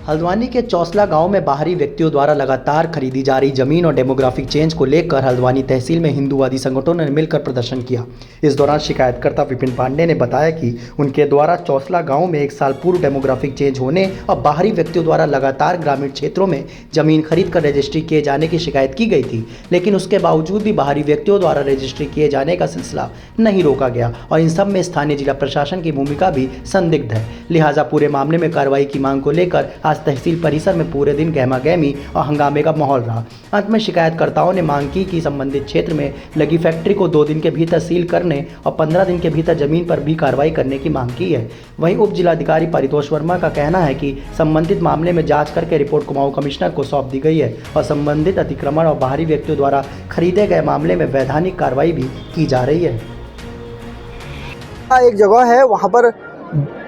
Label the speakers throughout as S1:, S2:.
S1: हल्द्वानी के चौसला गांव में बाहरी व्यक्तियों द्वारा लगातार खरीदी जा रही जमीन और डेमोग्राफिक चेंज को लेकर हल्द्वानी तहसील में हिंदूवादी संगठनों ने मिलकर प्रदर्शन किया। इस दौरान शिकायतकर्ता विपिन पांडे ने बताया कि उनके द्वारा चौसला गांव में 1 साल पूर्व डेमोग्राफिक चेंज होने और बाहरी व्यक्तियों द्वारा लगातार ग्रामीण क्षेत्रों में जमीन खरीद कर रजिस्ट्री किए जाने की शिकायत की गई थी, लेकिन उसके बावजूद भी बाहरी व्यक्तियों द्वारा रजिस्ट्री किए जाने का सिलसिला नहीं रोका गया और इन सब में स्थानीय जिला प्रशासन की भूमिका भी संदिग्ध है। लिहाजा पूरे मामले में कार्रवाई की मांग को लेकर आज तहसील परिसर में पूरे दिन गहमा-गहमी और हंगामे का माहौल रहा। अंत में शिकायतकर्ताओं ने मांग की कि संबंधित क्षेत्र में लगी फैक्ट्री को 2 दिन के भीतर सील करने और 15 दिन के भीतर जमीन पर भी कार्रवाई करने की मांग की है। वहीं उप जिलाधिकारी परितोष वर्मा का कहना है कि संबंधित मामले में जांच करके रिपोर्ट कुमाऊं कमिश्नर को सौंप दी गई है और संबंधित अतिक्रमण और बाहरी व्यक्तियों द्वारा खरीदे गए मामले में वैधानिक कार्रवाई भी की जा रही है।
S2: एक जगह है वहाँ पर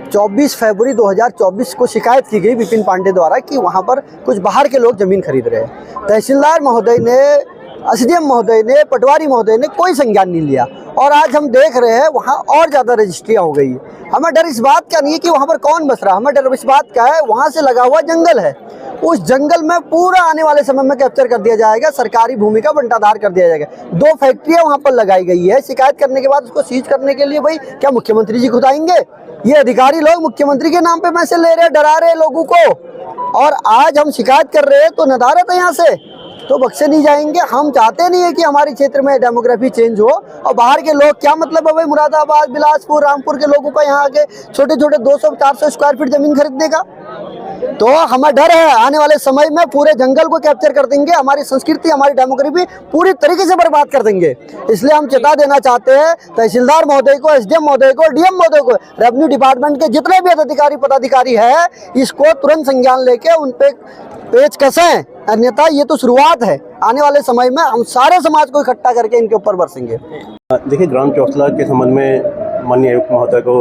S2: 24 फरवरी 2024 को शिकायत की गई विपिन पांडे द्वारा कि वहाँ पर कुछ बाहर के लोग ज़मीन खरीद रहे हैं। तहसीलदार महोदय ने, एसडीएम महोदय ने, पटवारी महोदय ने कोई संज्ञान नहीं लिया और आज हम देख रहे हैं वहाँ और ज़्यादा रजिस्ट्रियाँ हो गई। हमें डर इस बात का नहीं है कि वहाँ पर कौन बस रहा, हमें डर इस बात का है वहाँ से लगा हुआ जंगल है, उस जंगल में पूरा आने वाले समय में कैप्चर कर दिया जाएगा, सरकारी भूमि का बंटाधार कर दिया जाएगा। 2 फैक्ट्रियाँ वहाँ पर लगाई गई है। शिकायत करने के बाद उसको सीज करने के लिए भाई क्या मुख्यमंत्री जी खुद आएंगे? ये अधिकारी लोग मुख्यमंत्री के नाम पे मैसेज ले रहे हैं, डरा रहे हैं लोगों को। और आज हम शिकायत कर रहे हैं तो नदारत है यहाँ से, तो बख्शे नहीं जाएंगे। हम चाहते नहीं है कि हमारे क्षेत्र में डेमोग्राफी चेंज हो और बाहर के लोग, क्या मतलब है भाई मुरादाबाद, बिलासपुर, रामपुर के लोगों का यहाँ आके छोटे छोटे 200-400 स्क्वायर फीट जमीन खरीदने का। तो हमें डर है आने वाले समय में पूरे जंगल को कैप्चर कर देंगे, हमारी संस्कृति, हमारी डेमोग्राफी पूरी तरीके से बर्बाद कर देंगे। इसलिए हम चेता देना चाहते हैं तहसीलदार महोदय को, एसडीएम महोदय को, डीएम महोदय को, रेवेन्यू डिपार्टमेंट के जितने भी अधिकारी पदाधिकारी है, इसको तुरंत संज्ञान लेके उन पे पेच कसें, अन्यथा ये तो शुरुआत है। आने वाले समय में हम सारे समाज को इकट्ठा करके इनके ऊपर बरसेंगे।
S3: देखिए, ग्राम चौसला के संबंध में माननीय आयुक्त महोदय को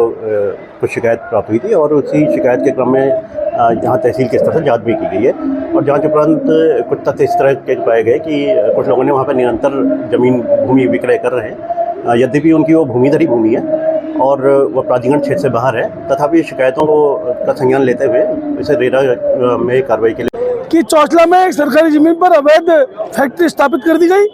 S3: कुछ शिकायत प्राप्त हुई थी और उसी शिकायत के क्रम में यहाँ तहसील के स्तर से जांच भी की गई है और जांच उपरांत कुछ तथ्य इस तरह के पाए गए कि कुछ लोगों ने वहाँ पर निरंतर जमीन भूमि विक्रय कर रहे हैं, यद्यपि उनकी वो भूमिधरी भूमि है और वह प्राधिकरण क्षेत्र से बाहर है। तथापि शिकायतों का संज्ञान लेते हुए इसे रेरा में कार्रवाई के लिए
S4: कि चौसला में एक सरकारी जमीन पर अवैध फैक्ट्री स्थापित कर दी गई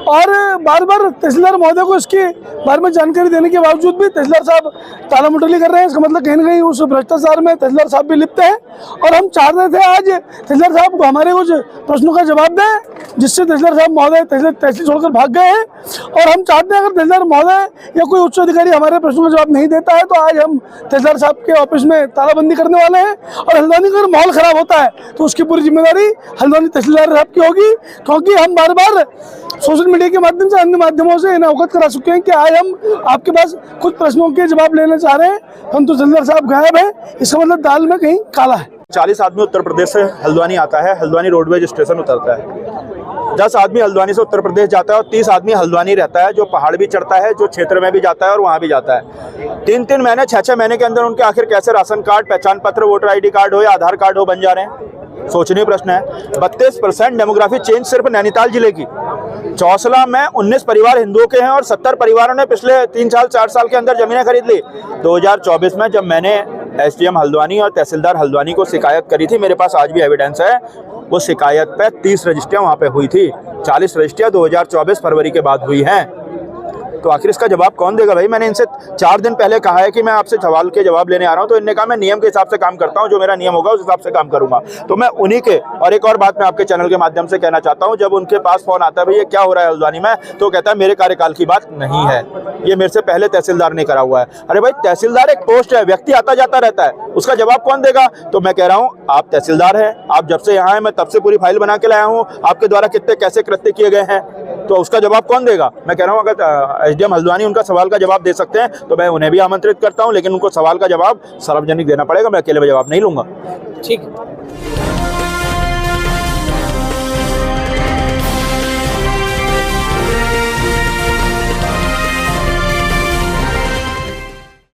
S4: और बार बार तहसीलदार महोदय को इसके बारे में जानकारी देने के बावजूद भी तहसीलदार साहब ताला मुटली कर रहे हैं। इसका मतलब कहीं ना कहीं उस भ्रष्टाचार में तहसीलदार साहब भी लिप्त हैं और हम चाह रहे थे आज तहसीलदार साहब को हमारे कुछ प्रश्नों का जवाब दें, जिससे तहसीलदार साहब महोदय तहसील छोड़कर भाग गए हैं। और हम चाहते हैं अगर तहसीलदार महोदय या कोई उच्च अधिकारी हमारे प्रश्नों का जवाब नहीं देता है तो आज हम तहसीलदार साहब के ऑफिस में तालाबंदी करने वाले हैं और हल्द्वानी का अगर माहौल खराब होता है तो उसकी पूरी जिम्मेदारी हल्द्वानी तहसीलदार साहब की होगी, क्योंकि हम बार बार सोशल मीडिया के माध्यम से, अन्य माध्यमों से इन्हें अवगत करा चुके हैं कि आज हम आपके पास कुछ प्रश्नों के जवाब लेना चाह रहे हैं, हम तो तहसीलदार साहब गायब है। इसका मतलब दाल में कहीं काला है।
S5: 40 आदमी उत्तर प्रदेश से हल्द्वानी आता है, हल्द्वानी रोडवेज स्टेशन उतरता है। 10 आदमी हल्द्वानी से उत्तर प्रदेश जाता है और 30 आदमी हल्द्वानी रहता है, जो पहाड़ भी चढ़ता है, जो क्षेत्र में भी जाता है और वहाँ भी जाता है। 3-3 महीने, 6-6 महीने के अंदर उनके आखिर कैसे राशन कार्ड, पहचान पत्र, वोटर ID कार्ड हो या आधार कार्ड हो बन जा रहे हैं? सोचनीय प्रश्न है। 32% डेमोग्राफी चेंज सिर्फ नैनीताल जिले की। चौसला में 19 परिवार हिंदुओं के हैं और 70 परिवारों ने पिछले 3-4 साल के अंदर जमीनें खरीद ली। 2024 में जब मैंने एसडीएम हल्द्वानी और तहसीलदार हल्द्वानी को शिकायत करी थी, मेरे पास आज भी एविडेंस है, वो शिकायत पे 30 रजिस्ट्रियाँ वहाँ पे हुई थी। 40 रजिस्ट्रियाँ 2024 फरवरी के बाद हुई हैं। तो आखिर इसका जवाब कौन देगा भाई? मैंने इनसे 4 दिन पहले कहा है कि मैं आपसे सवाल के जवाब लेने आ रहा हूं, तो इनने कहा मैं नियम के हिसाब से काम करता हूं, जो मेरा नियम होगा उस हिसाब से काम करूंगा। तो मैं उन्हीं के, और एक और बात मैं आपके चैनल के माध्यम से कहना चाहता हूं, जब उनके पास फोन आता है भाई ये क्या हो रहा है हल्द्वानी में, तो कहता है मेरे कार्यकाल की बात नहीं है, ये मेरे से पहले तहसीलदार ने करा हुआ है। अरे भाई, तहसीलदार एक पोस्ट है, व्यक्ति आता जाता रहता है, उसका जवाब कौन देगा? तो मैं कह रहा हूँ आप तहसीलदार हैं, आप जब से यहाँ हैं मैं तब से पूरी फाइल बना के लाया हूँ, आपके द्वारा कितने कैसे कृत्य किए गए हैं, तो उसका जवाब कौन देगा? मैं कह रहा हूँ अगर एसडीएम हल्द्वानी उनका सवाल का जवाब दे सकते हैं तो मैं उन्हें भी आमंत्रित करता हूं, लेकिन उनको सवाल का जवाब सार्वजनिक देना पड़ेगा, मैं अकेले में जवाब नहीं लूंगा।
S6: ठीक।